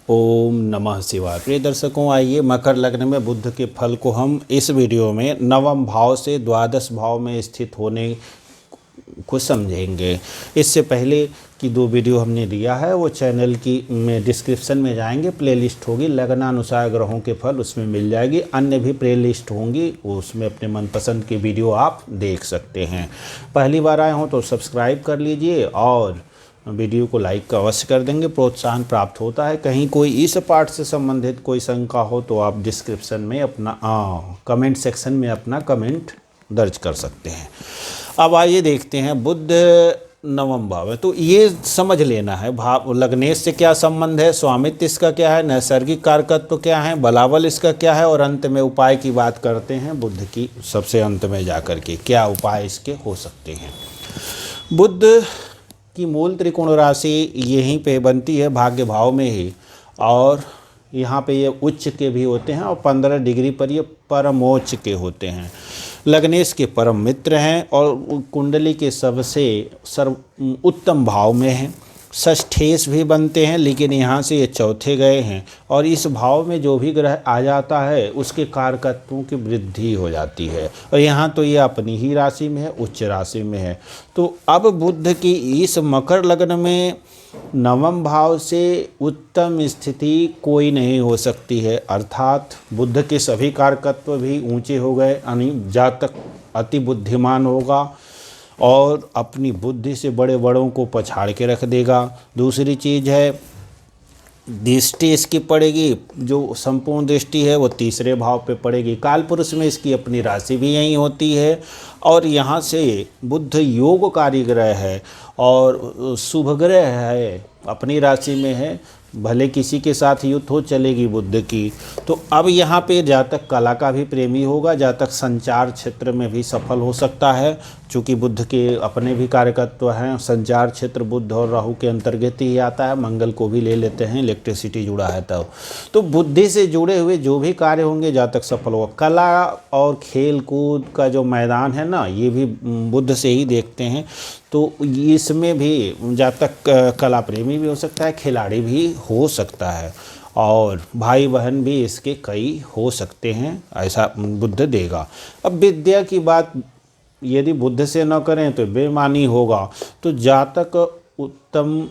ओम नमः शिवाय। प्रिय दर्शकों, आइए मकर लग्न में बुध के फल को हम इस वीडियो में नवम भाव से द्वादश भाव में स्थित होने को समझेंगे। इससे पहले की दो वीडियो हमने दिया है, वो चैनल की में डिस्क्रिप्शन में जाएंगे, प्लेलिस्ट होगी लग्नानुसार ग्रहों के फल, उसमें मिल जाएगी। अन्य भी प्लेलिस्ट होंगी, उसमें अपने मनपसंद के वीडियो आप देख सकते हैं। पहली बार आए हों तो सब्सक्राइब कर लीजिए और वीडियो को लाइक अवश्य कर देंगे, प्रोत्साहन प्राप्त होता है। कहीं कोई इस पाठ से संबंधित कोई शंका हो तो आप डिस्क्रिप्शन में अपना कमेंट सेक्शन में अपना कमेंट दर्ज कर सकते हैं। अब आइए देखते हैं बुध नवम भाव है, तो ये समझ लेना है भाव लग्नेश से क्या संबंध है, स्वामित्व इसका क्या है, नैसर्गिक कारकत्व क्या है, बलाबल इसका क्या है, और अंत में उपाय की बात करते हैं। बुध की सबसे अंत में जाकर के क्या उपाय इसके हो सकते हैं। बुध की मूल त्रिकोण राशि यहीं पे बनती है, भाग्य भाव में ही, और यहाँ पे ये उच्च के भी होते हैं और 15 डिग्री पर ये परमोच्च के होते हैं। लग्नेश के परम मित्र हैं और कुंडली के सबसे उत्तम भाव में हैं। षष्ठेश भी बनते हैं, लेकिन यहाँ से ये चौथे गए हैं, और इस भाव में जो भी ग्रह आ जाता है उसके कारकत्वों की वृद्धि हो जाती है। और यहाँ तो ये अपनी ही राशि में है, उच्च राशि में है। तो अब बुध की इस मकर लग्न में नवम भाव से उत्तम स्थिति कोई नहीं हो सकती है, अर्थात बुध के सभी कारकत्व भी ऊंचे हो गए, यानी जातक अति बुद्धिमान होगा और अपनी बुद्धि से बड़े बड़ों को पछाड़ के रख देगा। दूसरी चीज़ है, दृष्टि इसकी पड़ेगी, जो संपूर्ण दृष्टि है वो तीसरे भाव पे पड़ेगी। काल पुरुष में इसकी अपनी राशि भी यही होती है, और यहाँ से बुध योगकारी ग्रह है और शुभ ग्रह है, अपनी राशि में है, भले किसी के साथ युद्ध हो चलेगी बुध की। तो अब यहाँ पे जातक कला का भी प्रेमी होगा, जातक संचार क्षेत्र में भी सफल हो सकता है, चूँकि बुध के अपने भी कारकत्व हैं। संचार क्षेत्र बुध और राहु के अंतर्गत ही आता है, मंगल को भी ले लेते हैं, इलेक्ट्रिसिटी जुड़ा है तब। तो बुद्धि से जुड़े हुए जो भी कार्य होंगे जातक सफल होगा। कला और खेल कूद का जो मैदान है ना, ये भी बुध से ही देखते हैं, तो इसमें भी जातक कला प्रेमी भी हो सकता है, खिलाड़ी भी हो सकता है, और भाई बहन भी इसके कई हो सकते हैं, ऐसा बुध देगा। अब विद्या की बात यदि बुध से न करें तो बेमानी होगा। तो जातक उत्तम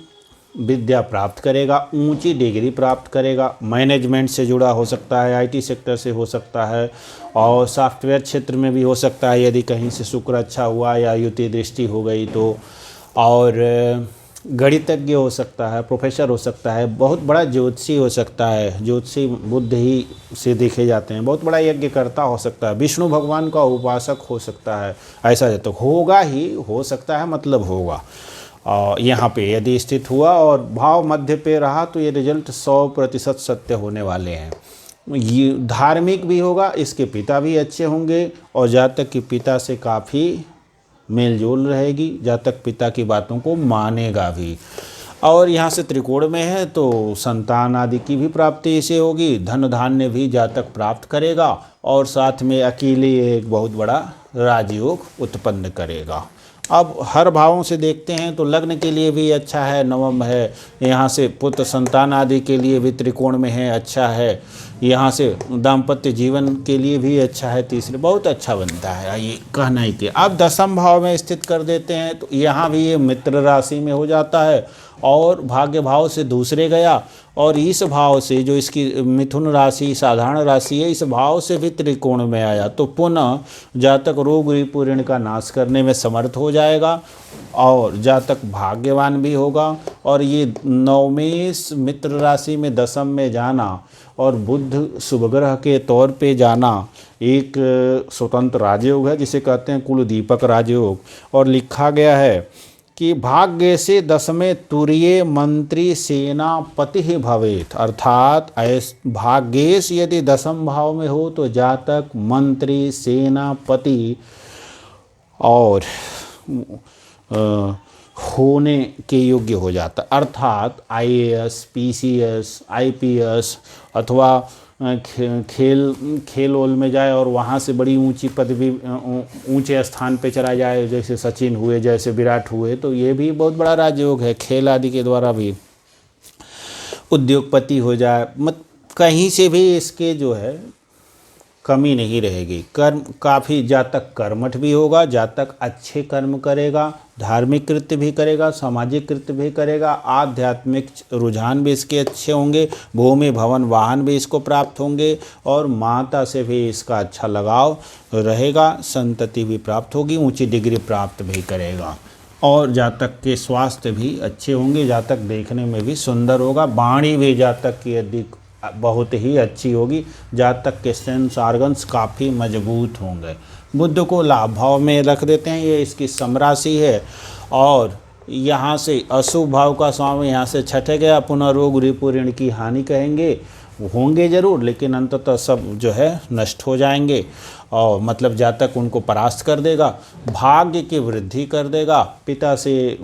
विद्या प्राप्त करेगा, ऊंची डिग्री प्राप्त करेगा, मैनेजमेंट से जुड़ा हो सकता है, आईटी सेक्टर से हो सकता है, और सॉफ्टवेयर क्षेत्र में भी हो सकता है यदि कहीं से शुक्र अच्छा हुआ या युति दृष्टि हो गई तो, और गणितज्ञ हो सकता है, प्रोफेसर हो सकता है, बहुत बड़ा ज्योतिषी हो सकता है, ज्योतिषी बुध ही से देखे जाते हैं, बहुत बड़ा यज्ञकर्ता हो सकता है, विष्णु भगवान का उपासक हो सकता है, ऐसा तो होगा ही, हो सकता है मतलब होगा। यहाँ पे यदि स्थित हुआ और भाव मध्य पे रहा तो ये रिजल्ट 100% सत्य होने वाले हैं। ये धार्मिक भी होगा, इसके पिता भी अच्छे होंगे, और जातक के पिता से काफ़ी मेल जोल रहेगी, जातक पिता की बातों को मानेगा भी। और यहाँ से त्रिकोण में है तो संतान आदि की भी प्राप्ति इसे होगी, धन धान्य भी जातक प्राप्त करेगा, और साथ में अकेले एक बहुत बड़ा राजयोग उत्पन्न करेगा। अब हर भावों से देखते हैं तो लग्न के लिए भी अच्छा है, नवम है, यहाँ से पुत्र संतान आदि के लिए भी त्रिकोण में है, अच्छा है, यहाँ से दाम्पत्य जीवन के लिए भी अच्छा है, तीसरे बहुत अच्छा बनता है, ये कहना ही कि अब दसम भाव में स्थित कर देते हैं तो यहाँ भी ये मित्र राशि में हो जाता है, और भाग्य भाव से दूसरे गया, और इस भाव से जो इसकी मिथुन राशि साधारण राशि है, इस भाव से भी त्रिकोण में आया तो पुनः जातक रोग रिपु ऋण का नाश करने में समर्थ हो जाएगा, और जातक भाग्यवान भी होगा। और ये नवमेश मित्र राशि में दसम में जाना और बुध शुभ ग्रह के तौर पे जाना एक स्वतंत्र राजयोग है, जिसे कहते हैं कुल दीपक राजयोग। और लिखा गया है कि भाग्य से दसवें तुरीय मंत्री सेनापति ही भवेत, अर्थात भाग्येश यदि दसम भाव में हो तो जातक मंत्री सेनापति और होने के योग्य हो जाता, अर्थात आईएएस, पीसीएस, आईपीएस, अथवा खेल ओल में जाए और वहाँ से बड़ी ऊंची पदवी ऊंचे स्थान पे चला जाए, जैसे सचिन हुए, जैसे विराट हुए, तो ये भी बहुत बड़ा राजयोग है खेल आदि के द्वारा भी। उद्योगपति हो जाए, मत कहीं से भी इसके जो है कमी नहीं रहेगी। कर्म काफ़ी, जातक कर्मठ भी होगा, जातक अच्छे कर्म करेगा, धार्मिक कृत्य भी करेगा, सामाजिक कृत्य भी करेगा, आध्यात्मिक रुझान भी इसके अच्छे होंगे, भूमि भवन वाहन भी इसको प्राप्त होंगे और माता से भी इसका अच्छा लगाव रहेगा, संतति भी प्राप्त होगी, ऊंची डिग्री प्राप्त भी करेगा और जातक के स्वास्थ्य भी अच्छे होंगे, जातक देखने में भी सुंदर होगा, वाणी भी जातक की अधिक बहुत ही अच्छी होगी, जातक के सेंस ऑर्गन्स काफ़ी मजबूत होंगे। बुध को लाभ भाव में रख देते हैं, ये इसकी समराशि है और यहाँ से अशुभ भाव का स्वामी यहाँ से छठे गया, पुनः रोग रिपु ऋण की हानि कहेंगे, होंगे जरूर लेकिन अंततः सब जो है नष्ट हो जाएंगे और मतलब जातक उनको परास्त कर देगा, भाग्य की वृद्धि कर देगा, पिता से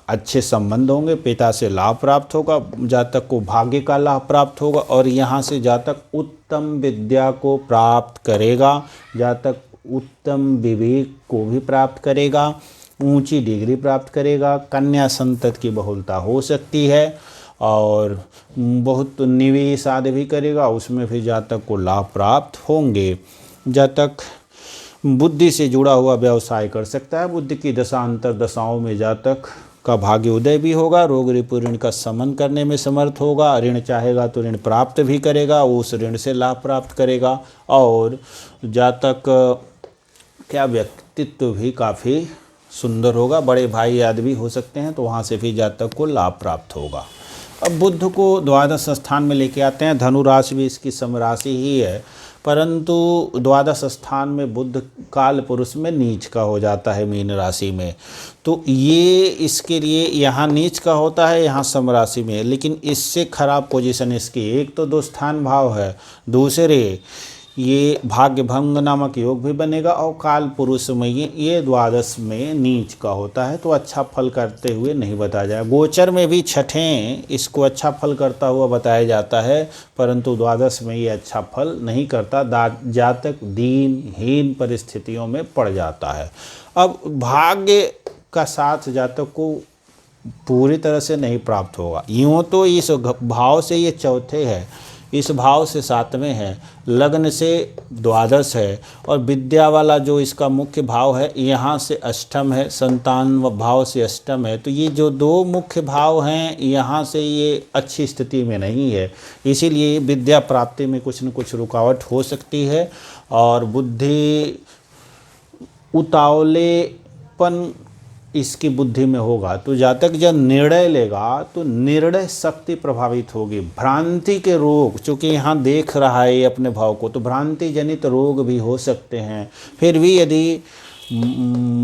अच्छे संबंध होंगे, पिता से लाभ प्राप्त होगा, जातक को भाग्य का लाभ प्राप्त होगा और यहाँ से जातक उत्तम विद्या को प्राप्त करेगा, जातक उत्तम विवेक को भी प्राप्त करेगा, ऊंची डिग्री प्राप्त करेगा, कन्या संतति की बहुलता हो सकती है और बहुत निवेश आदि भी करेगा, उसमें भी जातक को लाभ प्राप्त होंगे। जातक बुद्धि से जुड़ा हुआ व्यवसाय कर सकता है, बुद्धि की दशा अंतर दशाओं में जातक का भाग्य उदय भी होगा, रोग रिपु ऋण का शमन करने में समर्थ होगा, ऋण चाहेगा तो ऋण प्राप्त भी करेगा, उस ऋण से लाभ प्राप्त करेगा और जातक क्या व्यक्तित्व भी काफ़ी सुंदर होगा, बड़े भाई आदि भी हो सकते हैं तो वहाँ से भी जातक को लाभ प्राप्त होगा। अब बुध को द्वादश स्थान में लेके आते हैं, धनु राशि भी इसकी समराशि ही है, परंतु द्वादश स्थान में बुध काल पुरुष में नीच का हो जाता है मीन राशि में, तो ये इसके लिए यहाँ नीच का होता है, यहाँ समराशि में, लेकिन इससे खराब पोजीशन इसकी, एक तो दो स्थान भाव है, दूसरे ये भाग्य भंग नामक योग भी बनेगा और काल पुरुष में ये द्वादश में नीच का होता है तो अच्छा फल करते हुए नहीं बताया जाए। गोचर में भी छठें इसको अच्छा फल करता हुआ बताया जाता है, परंतु द्वादश में ये अच्छा फल नहीं करता, जातक दीनहीन परिस्थितियों में पड़ जाता है। अब भाग्य का साथ जातक को पूरी तरह से नहीं प्राप्त होगा, यूँ तो इस भाव से ये चौथे है, इस भाव से सातवें है, लग्न से द्वादश है और विद्या वाला जो इसका मुख्य भाव है यहाँ से अष्टम है, संतान भाव से अष्टम है, तो ये जो दो मुख्य भाव हैं यहाँ से ये अच्छी स्थिति में नहीं है, इसीलिए विद्या प्राप्ति में कुछ न कुछ रुकावट हो सकती है और बुद्धि उतावलेपन इसकी बुद्धि में होगा, तो जातक जब निर्णय लेगा तो निर्णय शक्ति प्रभावित होगी, भ्रांति के रोग, चूँकि यहाँ देख रहा है अपने भाव को तो भ्रांति जनित रोग भी हो सकते हैं। फिर भी यदि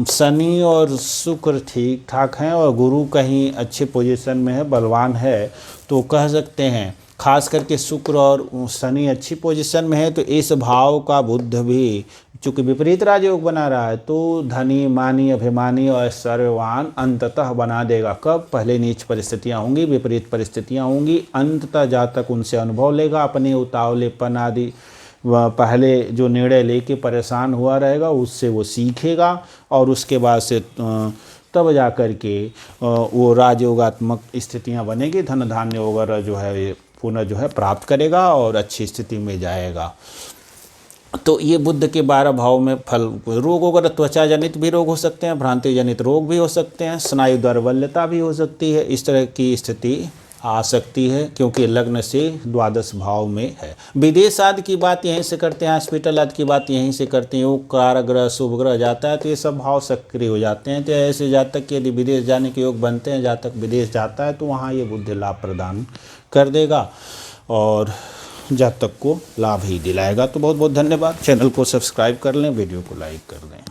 शनि और शुक्र ठीक ठाक हैं और गुरु कहीं अच्छे पोजीशन में है, बलवान है, तो कह सकते हैं, खास करके शुक्र और शनि अच्छी पोजीशन में है तो इस भाव का बुध भी चूँकि विपरीत राजयोग बना रहा है तो धनी मानी अभिमानी और ऐश्वर्यवान अंततः बना देगा। कब? पहले नीच परिस्थितियां होंगी, विपरीत परिस्थितियां होंगी, अंततः जातक उनसे अनुभव लेगा, अपने उतावलेपन आदि पहले जो निर्णय लेके परेशान हुआ रहेगा उससे वो सीखेगा और उसके बाद से तब जा कर के वो राजयोगात्मक स्थितियां बनेगी, धन धान्य वगैरह जो है पुनः जो है प्राप्त करेगा और अच्छी स्थिति में जाएगा। तो ये बुध के 12 भाव में फल, रोग वगैरह त्वचा जनित भी रोग हो सकते हैं, भ्रांति जनित रोग भी हो सकते हैं, स्नायु दुर्बलता भी हो सकती है, इस तरह की स्थिति आ सकती है क्योंकि लग्न से द्वादश भाव में है। विदेश आदि की बात यहीं से करते हैं, हॉस्पिटल आदि की बात यहीं से करते हैं, योग कारग्रह शुभ ग्रह जाता है तो ये सब भाव सक्रिय हो जाते हैं। तो ऐसे जातक के यदि विदेश जाने के योग बनते हैं, जातक विदेश जाता है तो वहाँ ये बुध लाभ प्रदान कर देगा और जातक को लाभ ही दिलाएगा। तो बहुत बहुत धन्यवाद। चैनल को सब्सक्राइब कर लें, वीडियो को लाइक कर दें।